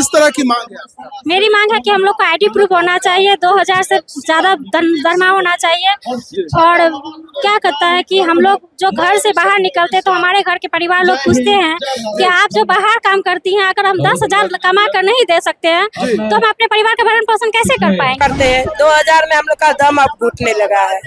किस तरह की मांग है आपका? मेरी मांग है कि हम लोग को आईडी प्रूफ होना चाहिए, 2000 से ज्यादा दरमा होना चाहिए। और क्या कहता है कि हम लोग जो घर से बाहर निकलते तो हमारे घर के परिवार लोग पूछते हैं कि आप जो बाहर काम करती हैं, अगर हम 10,000 कमा कर नहीं दे सकते हैं तो हम अपने परिवार का भरण पोषण कैसे कर पाएंगे? करते हैं 2000 में हम लोग का दम अब घुटने लगा है।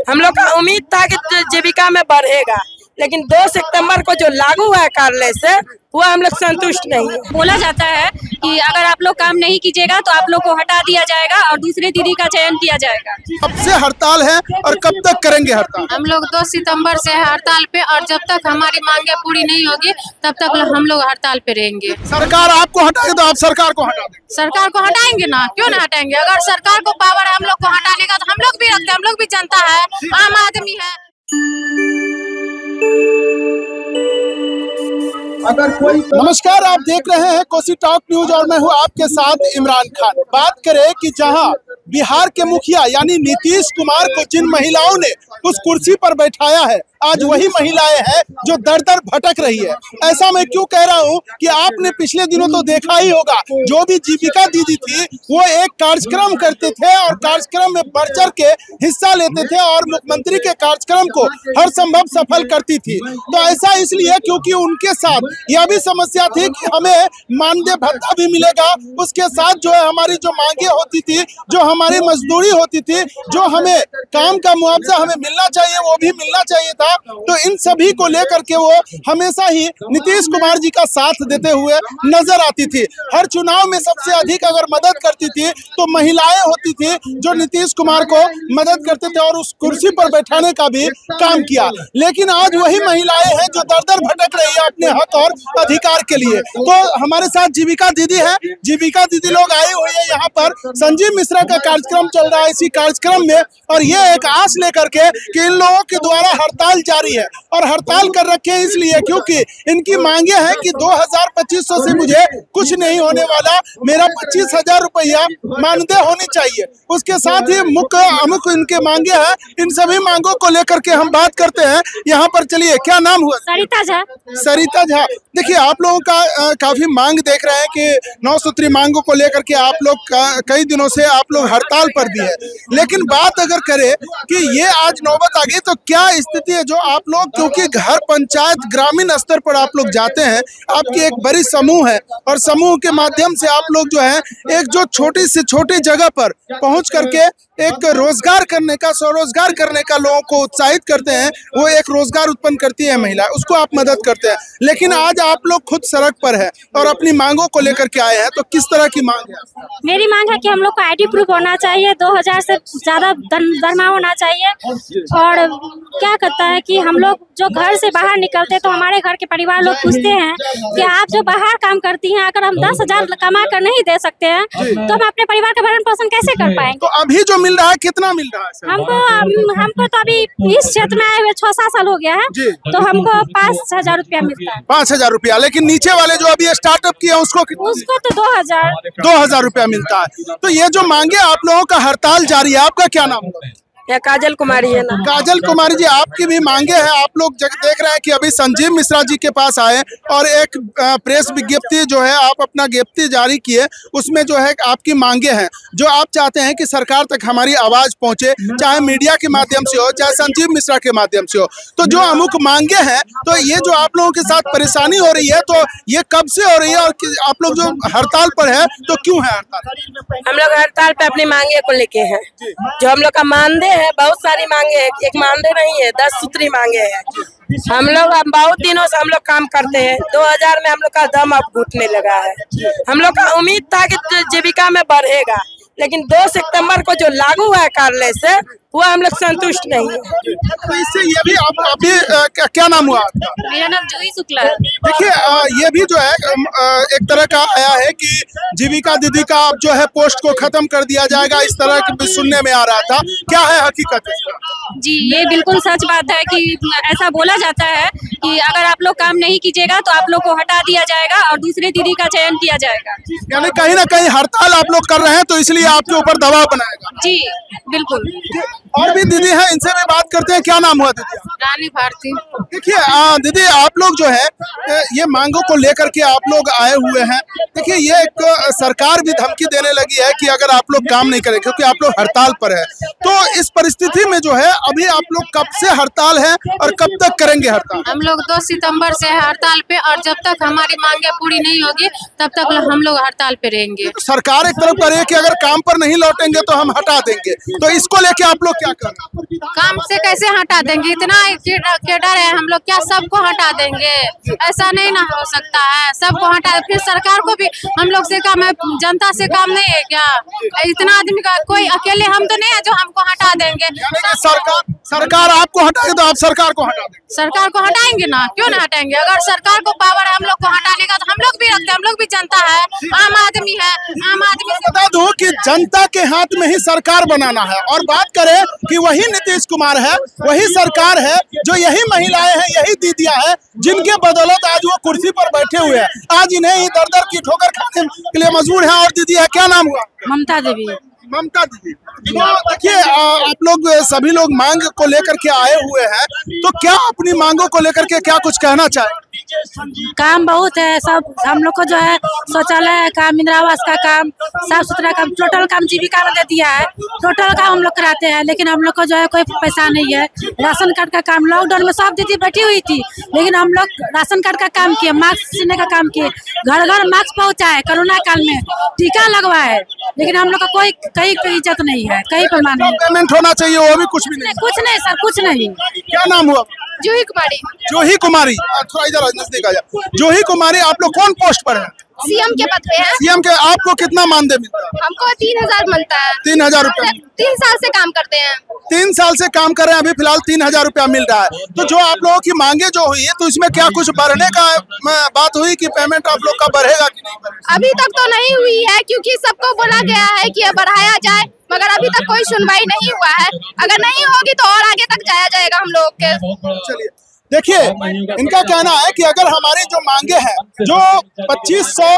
हम लोग का उम्मीद था कि जीविका में बढ़ेगा, लेकिन 2 सितंबर को जो लागू हुआ है कार्यालय से वो हम लोग संतुष्ट नहीं है। बोला जाता है कि अगर आप लोग काम नहीं कीजिएगा तो आप लोग को हटा दिया जाएगा और दूसरे दीदी का चयन किया जाएगा। कब से हड़ताल है और कब तक करेंगे हड़ताल? हम लोग 2 सितंबर से हड़ताल पे, और जब तक हमारी मांगे पूरी नहीं होगी तब तक हम लोग हड़ताल पे रहेंगे। सरकार आपको हटाएगी तो आप सरकार को हटा देंगे? सरकार को हटाएंगे ना, क्यों ना हटाएंगे? अगर सरकार को पावर है हम लोग को हटाने का तो हम लोग भी रखते हैं, हम लोग भी जनता है, आम आदमी है। नमस्कार, आप देख रहे हैं कोसी टॉक न्यूज और मैं हूं आपके साथ इमरान खान। बात करें कि जहां बिहार के मुखिया यानी नीतीश कुमार को जिन महिलाओं ने उस कुर्सी पर बैठाया है, आज वही महिलाएं हैं जो दर दर भटक रही है। ऐसा मैं क्यों कह रहा हूं कि आपने पिछले दिनों तो देखा ही होगा, जो भी जीविका दीदी थी वो एक कार्यक्रम करते थे और कार्यक्रम में बढ़ चढ़ के हिस्सा लेते थे और मुख्यमंत्री के कार्यक्रम को हर संभव सफल करती थी। तो ऐसा इसलिए क्योंकि उनके साथ यह भी समस्या थी कि हमें मानदेय भत्ता भी मिलेगा, उसके साथ जो है हमारी जो मांगे होती थी, जो हमारी मजदूरी होती थी, जो हमें काम का मुआवजा हमें मिलना चाहिए वो भी मिलना चाहिए था। तो इन सभी को लेकर के वो हमेशा ही नीतीश कुमार जी का साथ देते हुए नजर आती थी। हर चुनाव में सबसे अधिक अगर मदद करती थी तो महिलाएं होती थी जो नीतीश कुमार को मदद करते थे और उस कुर्सी पर बैठाने का भी काम किया। लेकिन आज वही महिलाएं हैं जो दर दर भटक रही है अपने हक और अधिकार के लिए। तो हमारे साथ जीविका दीदी है, जीविका दीदी लोग आई हुई है यहाँ पर। संजीव मिश्रा का कार्यक्रम चल रहा है इसी कार्यक्रम में, और ये एक आस लेकर के कि इन लोगों के द्वारा हड़ताल जारी है और हड़ताल कर रखे हैं इसलिए क्योंकि इनकी मांगे हैं कि 2000-2500 से मुझे कुछ नहीं होने वाला, मेरा 25,000 रुपया मानदेय होनी चाहिए। उसके साथ ही मुख्य अमुक इनके मांगे हैं। इन सभी मांगों को लेकर के हम बात करते हैं यहाँ पर। चलिए, क्या नाम हुआ? सरिता झा। सरिता झा, देखिए आप लोगों का काफी मांग देख रहे हैं कि 9 सूत्री मांगों को लेकर के आप लोग कई दिनों से आप लोग हड़ताल पर भी है। लेकिन बात अगर करें कि ये आज नौबत आ गई तो क्या स्थिति है जो आप लोग, क्योंकि घर पंचायत ग्रामीण स्तर पर आप लोग जाते हैं, आपकी एक बड़ी समूह है और समूह के माध्यम से आप लोग जो है एक जो छोटी से छोटी जगह पर पहुंच करके एक रोजगार करने का, स्वरोजगार करने का लोगों को उत्साहित करते हैं, वो एक रोजगार उत्पन्न करती है महिला, उसको आप मदद करते हैं। लेकिन आज आप लोग खुद सड़क पर है और अपनी मांगों को लेकर के आए हैं, तो किस तरह की मांग है? मेरी मांग है कि हम लोग को आईडी प्रूफ होना चाहिए, 2000 से ज्यादा दरमा होना चाहिए। और क्या कहता है कि हम लोग जो घर से बाहर निकलते तो हमारे घर के परिवार लोग पूछते हैं कि आप जो बाहर काम करती हैं, अगर हम 10,000 कमा कर नहीं दे सकते हैं तो हम अपने परिवार का भरण पोषण कैसे कर पाएंगे? तो अभी जो मिल रहा है कितना मिल रहा है? हमको तो अभी इस क्षेत्र में आए हुए 6-7 साल हो गया है, तो हमको 5,000 रुपया मिलता है। 5,000 रुपया। लेकिन नीचे वाले जो अभी स्टार्टअप किया उसको तो 2,000 रुपया मिलता है। तो ये जो मांगे आप लोगों का हड़ताल जारी है, आपका क्या नाम है? या काजल कुमारी है ना। काजल कुमारी जी, आपकी भी मांगे हैं। आप लोग देख रहे हैं कि अभी संजीव मिश्रा जी के पास आए और एक प्रेस विज्ञप्ति जो है आप अपना ज्ञप्ति जारी किए, उसमें जो है आपकी मांगे हैं जो आप चाहते हैं कि सरकार तक हमारी आवाज पहुंचे, चाहे मीडिया के माध्यम से हो, चाहे संजीव मिश्रा के माध्यम से हो। तो जो अमुक मांगे हैं, तो ये जो आप लोगों के साथ परेशानी हो रही है, तो ये कब से हो रही है और आप लोग जो हड़ताल पर है तो क्यों है हड़ताल? हम लोग हड़ताल पे अपनी मांगे को लेके हैं। जो हम लोग का मानदेय है, बहुत सारी मांगे हैं, एक मानदेय नहीं है, 10 सूत्री मांगे हैं। हम लोग बहुत दिनों से हम लोग काम करते हैं, 2000 में हम लोग का दम अब घुटने लगा है। हम लोग का उम्मीद था कि जीविका में बढ़ेगा, लेकिन 2 सितंबर को जो लागू हुआ है कार्यालय से वो हम लोग संतुष्ट नहीं है। तो इससे ये भी अभी क्या नाम हुआ? मेरा नाम जूही शुक्ला है। देखिए, ये भी जो है एक तरह का आया है कि जीविका दीदी का अब जो है पोस्ट को खत्म कर दिया जाएगा, इस तरह की सुनने में आ रहा था। क्या है हकीकत? जी, ये बिल्कुल सच बात है कि ऐसा बोला जाता है कि अगर आप लोग काम नहीं कीजिएगा तो आप लोग को हटा दिया जाएगा और दूसरे दीदी का चयन किया जाएगा। यानी कहीं ना कहीं हड़ताल आप लोग कर रहे हैं, तो इसलिए आपके ऊपर दबाव बनाएगा। जी बिल्कुल। और भी दीदी है, इनसे भी बात करते हैं। क्या नाम हुआ दीदी? रानी भारती। देखिए दीदी, आप लोग जो है ये मांगों को लेकर के आप लोग आए हुए हैं। देखिए, ये एक सरकार भी धमकी देने लगी है कि अगर आप लोग काम नहीं करें, क्योंकि आप लोग हड़ताल पर है, तो इस परिस्थिति में जो है अभी आप लोग कब से हड़ताल है और कब तक करेंगे हड़ताल? हम लोग 2 सितंबर से है हड़ताल पे, और जब तक हमारी मांगे पूरी नहीं होगी तब तक हम लोग हड़ताल पे रहेंगे। तो सरकार एक तरफ कह रही है कि अगर काम पर नहीं लौटेंगे तो हम हटा देंगे, तो इसको लेके आप लोग क्या करें? काम से कैसे हटा देंगे? इतना के डर है हम लोग, क्या सबको हटा देंगे? ऐसा नहीं ना हो सकता है, सबको हटा। फिर सरकार को भी हम लोग से काम है, जनता से काम नहीं है क्या? इतना आदमी का कोई अकेले हम तो नहीं है जो हमको हटा देंगे। सरकार आपको हटाएगी तो आप सरकार को हटा देंगे? सरकार को हटाएंगे ना, क्यों ना हटाएंगे? अगर सरकार को पावर है हम लोग को हटाने का तो हम लोग भी रखते हैं, हम लोग भी जनता है, आम आदमी है, आम आदमी। बता दूं कि जनता के हाथ में ही सरकार बनाना है, और बात करें कि वही नीतीश कुमार है, वही सरकार है, जो यही महिलाएं हैं, यही दीदियां हैं, जिनके बदौलत आज वो कुर्सी पर बैठे हुए हैं। आज इन्हें दर दर की ठोकर खाने के लिए मजबूर है। और दीदी है, क्या नाम हुआ? ममता देवी। ममता दीदी, तो देखिए आप लोग सभी लोग मांग को लेकर के आए हुए हैं, तो क्या अपनी मांगों को लेकर के क्या कुछ कहना चाहे? काम बहुत है, सब हम लोग को जो है शौचालय काम, इंदिरा आवास का काम, साफ सुथरा काम, टोटल काम जीविका ने दे दिया है, टोटल काम हम लोग कराते हैं। लेकिन हम लोग को जो है कोई पैसा नहीं है। राशन कार्ड का काम, लॉकडाउन में सब दीदी बैठी हुई थी, लेकिन हम लोग राशन कार्ड का काम किए, मास्क सीने का काम किए, घर घर मास्क पहुँचाए, कोरोना काल में टीका लगवाए, लेकिन हम लोग का कोई कहीं पे इज्जत नहीं है, कहीं पर मान नहीं। पेमेंट होना चाहिए, वो भी कुछ भी नहीं। कुछ नहीं सर, कुछ नहीं। क्या नाम हुआ? जूही कुमारी। जूही कुमारी, थोड़ा इधर नजदीक आ जाओ। जूही कुमारी, आप लोग कौन पोस्ट पर है? सीएम के पद पे है। सीएम के। आपको कितना मानदेय मिलता है? हमको 3000 मिलता है। 3000 रुपया? 3 साल से काम करते हैं। 3 साल से काम कर रहे हैं, अभी फिलहाल 3000 रुपया मिल रहा है। तो जो आप लोगों की मांगे जो हुई है, तो इसमें क्या कुछ बढ़ने का बात हुई कि पेमेंट आप लोग का बढ़ेगा कि नहीं बढ़ेगा? अभी तक तो नहीं हुई है, क्योंकि सबको बोला गया है कि बढ़ाया जाए, मगर अभी तक कोई सुनवाई नहीं हुआ है। अगर नहीं होगी तो और आगे तक जाया जाएगा हम लोग के। चलिए देखिए, इनका कहना है कि अगर हमारी जो मांगे हैं, जो 2500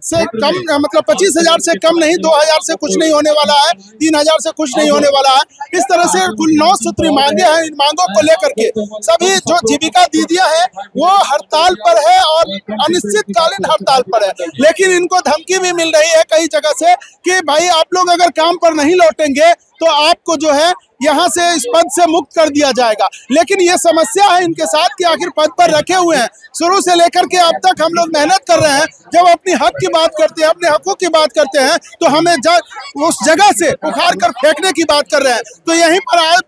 से कम, मतलब 25,000 से कम नहीं, 2000 से कुछ नहीं होने वाला है, 3000 से कुछ नहीं होने वाला है, इस तरह से कुल 9 सूत्री मांगे हैं। इन मांगों को लेकर के सभी जो जीविका दीदियां हैं वो हड़ताल पर है और अनिश्चितकालीन हड़ताल पर है। लेकिन इनको धमकी भी मिल रही है कई जगह से कि भाई आप लोग अगर काम पर नहीं लौटेंगे तो आपको जो है यहाँ से इस पद से मुक्त कर दिया जाएगा। लेकिन ये समस्या है इनके साथ कि आखिर पद पर रखे हुए हैं, शुरू से लेकर के अब तक हम लोग मेहनत कर रहे हैं। जब अपनी हक की बात करते हैं, अपने हकों की बात करते हैं, तो हमें उस जगह से उखाड़ कर फेंकने की बात कर रहे हैं। तो यहीं पर आज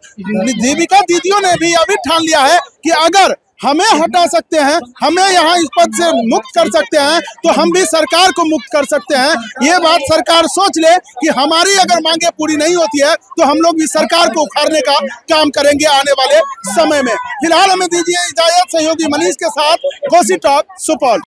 जीविका दीदियों ने भी अभी ठान लिया है कि अगर हमें हटा सकते हैं, हमें यहाँ इस पद से मुक्त कर सकते हैं, तो हम भी सरकार को मुक्त कर सकते हैं। ये बात सरकार सोच ले कि हमारी अगर मांगे पूरी नहीं होती है तो हम लोग भी सरकार को उखाड़ने का काम करेंगे आने वाले समय में। फिलहाल हमें दीजिए इजाजत। सहयोगी मनीष के साथ कोसी टॉक सुपौल।